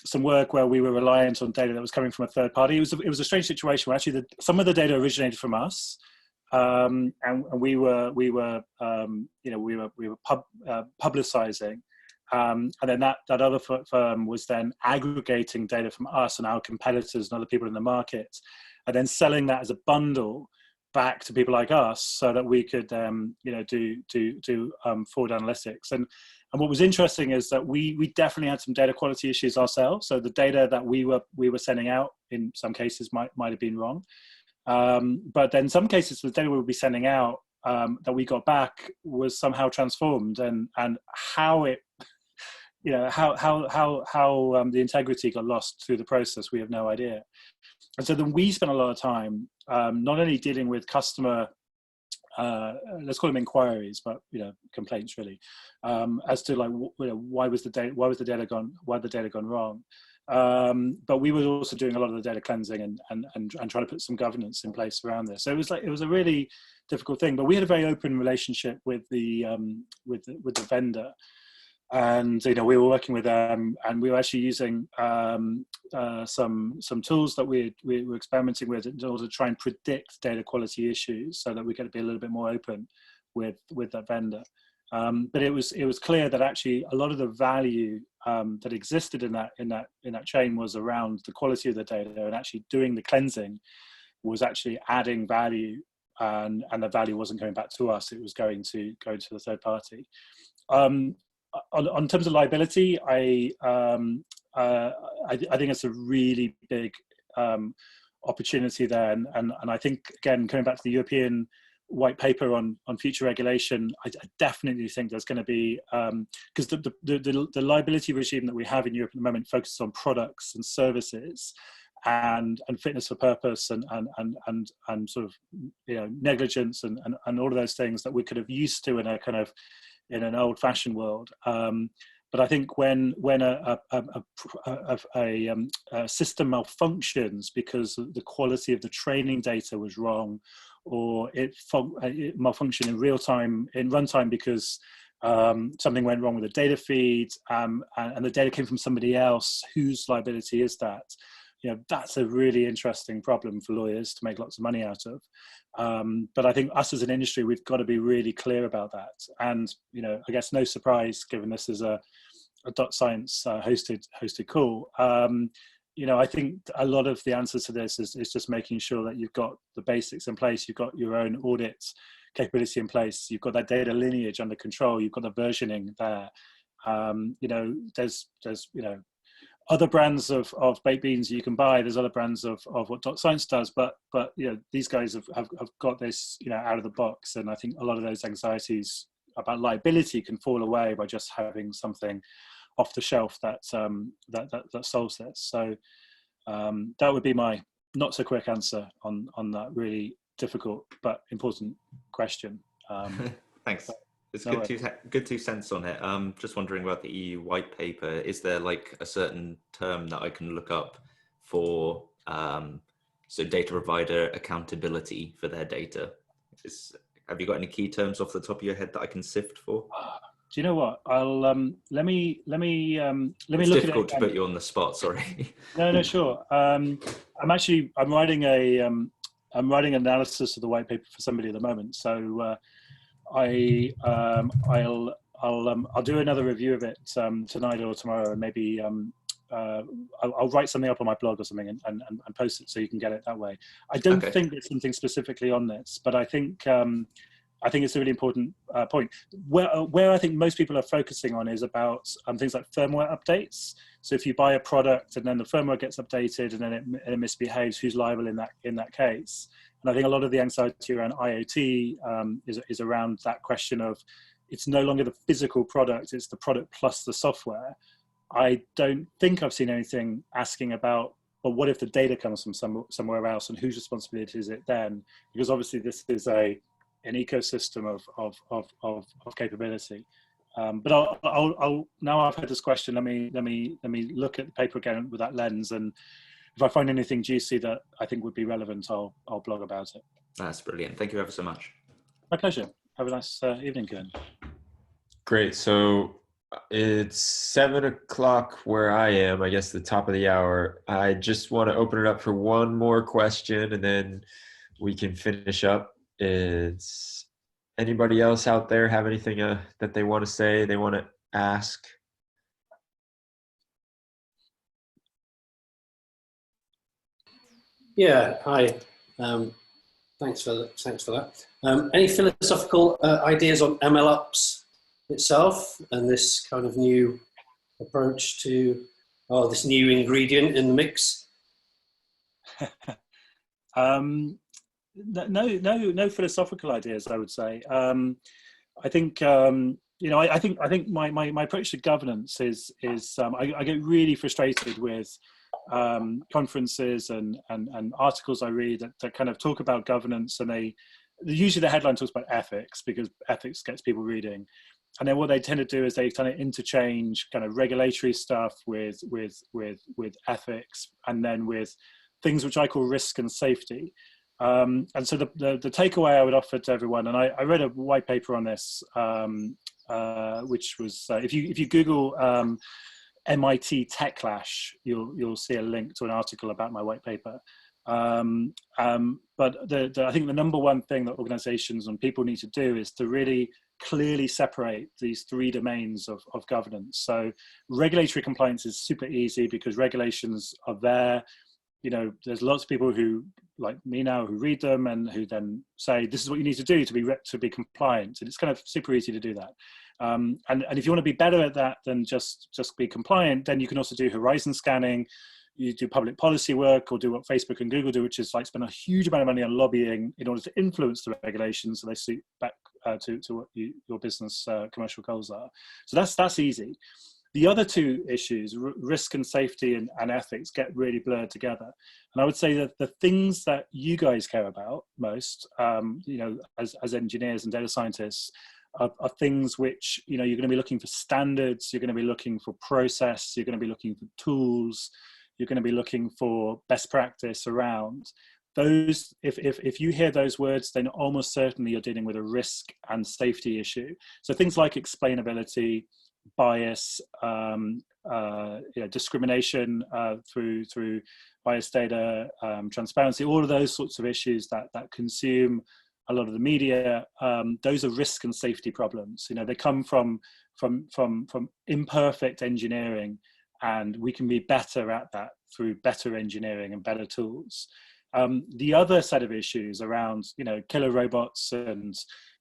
some work where we were reliant on data that was coming from a third party. It was a strange situation where actually some of the data originated from us, and we were publicizing, and then that other firm was then aggregating data from us and our competitors and other people in the market, and then selling that as a bundle back to people like us so that we could do forward analytics. And what was interesting is that we definitely had some data quality issues ourselves. So the data that we were sending out in some cases might have been wrong, but then in some cases the data we would be sending out that we got back was somehow transformed, and how it, you know, how the integrity got lost through the process, we have no idea. And so then we spent a lot of time not only dealing with customer, let's call them inquiries, but complaints really, as to like why the data gone wrong. But we were also doing a lot of the data cleansing and trying to put some governance in place around this. So it was a really difficult thing. But we had a very open relationship with the vendor. And we were working with them, and we were actually using some tools that we were experimenting with in order to try and predict data quality issues, so that we could be a little bit more open with that vendor. But it was clear that actually a lot of the value that existed in that chain was around the quality of the data, and actually doing the cleansing was actually adding value, and the value wasn't going back to us; it was going to the third party. On terms of liability, I think it's a really big opportunity there, and I think, again, coming back to the European white paper on future regulation, I definitely think there's going to be, because the liability regime that we have in Europe at the moment focuses on products and services and fitness for purpose and sort of negligence and all of those things that we could have used to in an old-fashioned world. But I think when a system malfunctions because the quality of the training data was wrong, or it malfunctioned in real time, in runtime, because something went wrong with the data feed, and the data came from somebody else, whose liability is that? That's a really interesting problem for lawyers to make lots of money out of. But I think us as an industry, we've got to be really clear about that. And, I guess no surprise, given this is a .science hosted call. I think a lot of the answer to this is just making sure that you've got the basics in place. You've got your own audit capability in place. You've got that data lineage under control. You've got the versioning there. There's other brands of baked beans you can buy. There's other brands of what .science does, but these guys have got this out of the box, and I think a lot of those anxieties about liability can fall away by just having something off the shelf that solves this. So that would be my not so quick answer on that really difficult but important question. Thanks. It's No good to sense on it. Just wondering about the EU white paper. Is there like a certain term that I can look up for so data provider accountability for their data? Have you got any key terms off the top of your head that I can sift for? Do you know what? I'll let me It's look at it. difficult to put you on the spot. Sorry. No, sure. I'm writing an analysis of the white paper for somebody at the moment. So I'll do another review of it tonight or tomorrow, and maybe I'll write something up on my blog or something and post it so you can get it that way. I don't think there's something specifically on this, but I think it's a really important point. Where I think most people are focusing on is about things like firmware updates. So if you buy a product and then the firmware gets updated and then it misbehaves, who's liable in that case? And I think a lot of the anxiety around IoT is around that question of, it's no longer the physical product, it's the product plus the software. I don't think I've seen anything asking about, but what if the data comes from somewhere else, and whose responsibility is it then? Because obviously this is an ecosystem of capability. But I'll now I've heard this question, let me look at the paper again with that lens, and if I find anything juicy that I think would be relevant, I'll blog about it. That's brilliant. Thank you ever so much. My pleasure. Have a nice evening, Ken. Great. So it's 7 o'clock where I am, I guess the top of the hour. I just want to open it up for one more question and then we can finish up. Is anybody else out there have anything that they want to say, they want to ask? Yeah, hi. Thanks for that. Any philosophical ideas on MLOps itself and this kind of new approach to, this new ingredient in the mix? No philosophical ideas, I would say. I think I think my approach to governance is I get really frustrated with conferences and articles I read that kind of talk about governance, and usually the headline talks about ethics because ethics gets people reading, and then what they tend to do is they kind of interchange kind of regulatory stuff with ethics, and then with things which I call risk and safety. And so the takeaway I would offer to everyone, and I read a white paper on this, which was if you Google MIT Techlash, you'll see a link to an article about my white paper. But I think the number one thing that organizations and people need to do is to really clearly separate these three domains of governance. So regulatory compliance is super easy because regulations are there. You know, there's lots of people who, like me now, who read them and who then say, this is what you need to do to be compliant. And it's kind of super easy to do that. And if you want to be better at that than just be compliant, then you can also do horizon scanning. You do public policy work, or do what Facebook and Google do, which is like spend a huge amount of money on lobbying in order to influence the regulations so they suit back to what your business commercial goals are. So that's easy. The other two issues, risk and safety and ethics, get really blurred together. And I would say that the things that you guys care about most, as engineers and data scientists, are things which, you're going to be looking for standards, you're going to be looking for process, you're going to be looking for tools, you're going to be looking for best practice around. Those, if you hear those words, then almost certainly you're dealing with a risk and safety issue. So things like explainability, bias, discrimination through bias data, transparency, all of those sorts of issues that consume a lot of the media, those are risk and safety problems. They come from imperfect engineering, and we can be better at that through better engineering and better tools. The other set of issues around killer robots and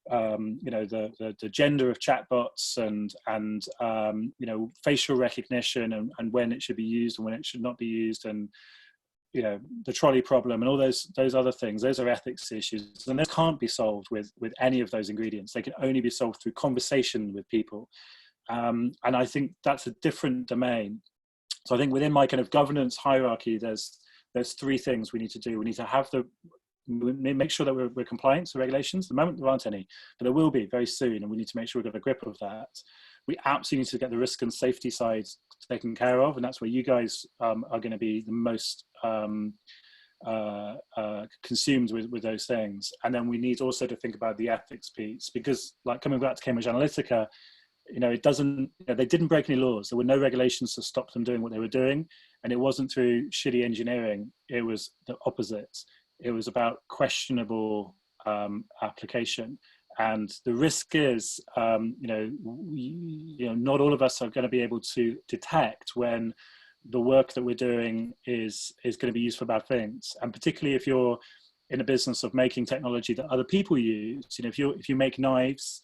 the gender of chatbots and facial recognition and when it should be used and when it should not be used, and the trolley problem and all those other things, those are ethics issues, and those can't be solved with any of those ingredients. They can only be solved through conversation with people, and I think that's a different domain. So I think within my kind of governance hierarchy, there's three things we need to do. We need to have the make sure that we're compliant to regulations. At the moment, there aren't any, but there will be very soon, and we need to make sure we've got a grip of that. We absolutely need to get the risk and safety side taken care of, and that's where you guys are going to be the most consumed with those things. And then we need also to think about the ethics piece, because like coming back to Cambridge Analytica, it doesn't, they didn't break any laws. There were no regulations to stop them doing what they were doing. And it wasn't through shitty engineering. It was the opposite. It was about questionable application. And the risk is, not all of us are going to be able to detect when the work that we're doing is going to be used for bad things. And particularly if you're in a business of making technology that other people use, if you make knives,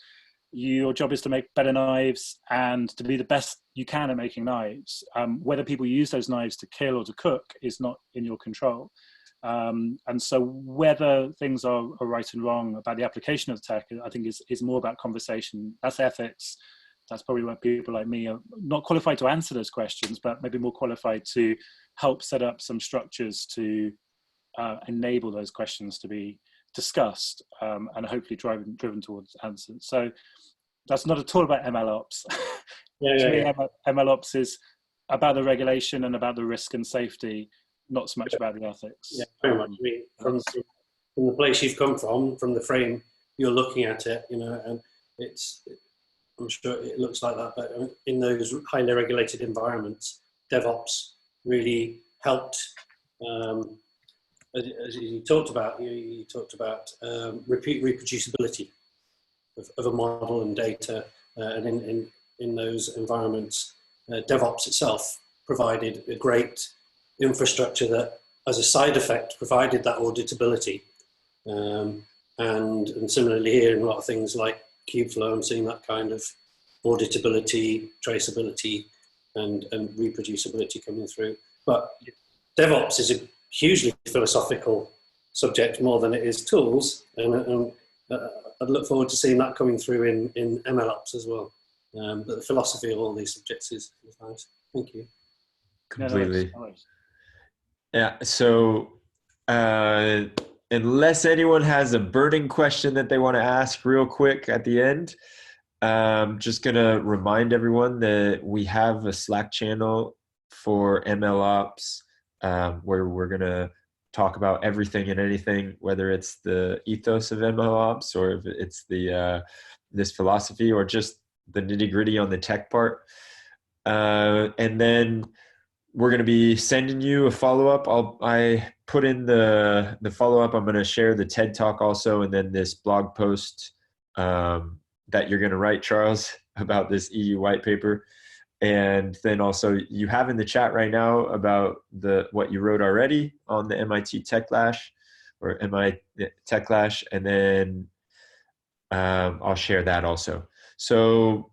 your job is to make better knives and to be the best you can at making knives. Whether people use those knives to kill or to cook is not in your control. And so whether things are right and wrong about the application of tech, I think is more about conversation. That's ethics. That's probably where people like me are not qualified to answer those questions, but maybe more qualified to help set up some structures to enable those questions to be discussed and hopefully driven towards answers. So that's not at all about MLOps. To me, MLOps is about the regulation and about the risk and safety, not so much about the ethics. Yeah, very much. I mean, from the place you've come from the frame you're looking at it, and I'm sure it looks like that, but in those highly regulated environments, DevOps really helped. As you talked about, reproducibility of a model and data, and in those environments, DevOps itself provided a great infrastructure that, as a side effect, provided that auditability. And similarly here, in a lot of things like Kubeflow, I'm seeing that kind of auditability, traceability, and reproducibility coming through. But DevOps is a hugely philosophical subject more than it is tools, and I'd look forward to seeing that coming through in MLOps as well. But the philosophy of all these subjects is nice. Thank you. Completely. Yeah. So unless anyone has a burning question that they want to ask real quick at the end, just going to remind everyone that we have a Slack channel for MLOps, where we're going to talk about everything and anything, whether it's the ethos of MLOps or if it's this philosophy or just the nitty gritty on the tech part. And then we're going to be sending you a follow-up. I put in the follow-up. I'm going to share the TED Talk also, and then this blog post that you're going to write, Charles, about this EU white paper. And then also you have in the chat right now about what you wrote already on the MIT Techlash or MI Techlash, and then I'll share that also. So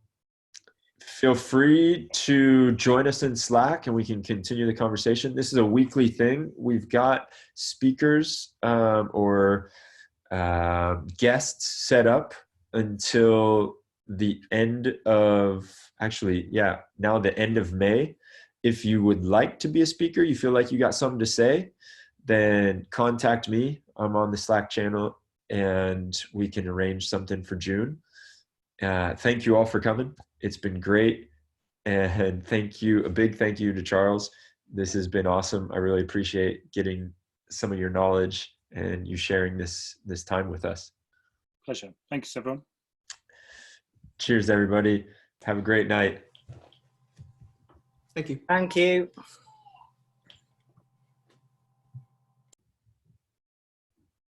feel free to join us in Slack and we can continue the conversation. This is a weekly thing. We've got speakers or guests set up until the end of, now the end of May. If you would like to be a speaker, you feel like you got something to say, then contact me. I'm on the Slack channel and we can arrange something for June. Thank you all for coming. It's been great. And a big thank you to Charles. This has been awesome. I really appreciate getting some of your knowledge and you sharing this time with us. Pleasure. Thanks, everyone. Cheers, everybody. Have a great night. Thank you. Thank you.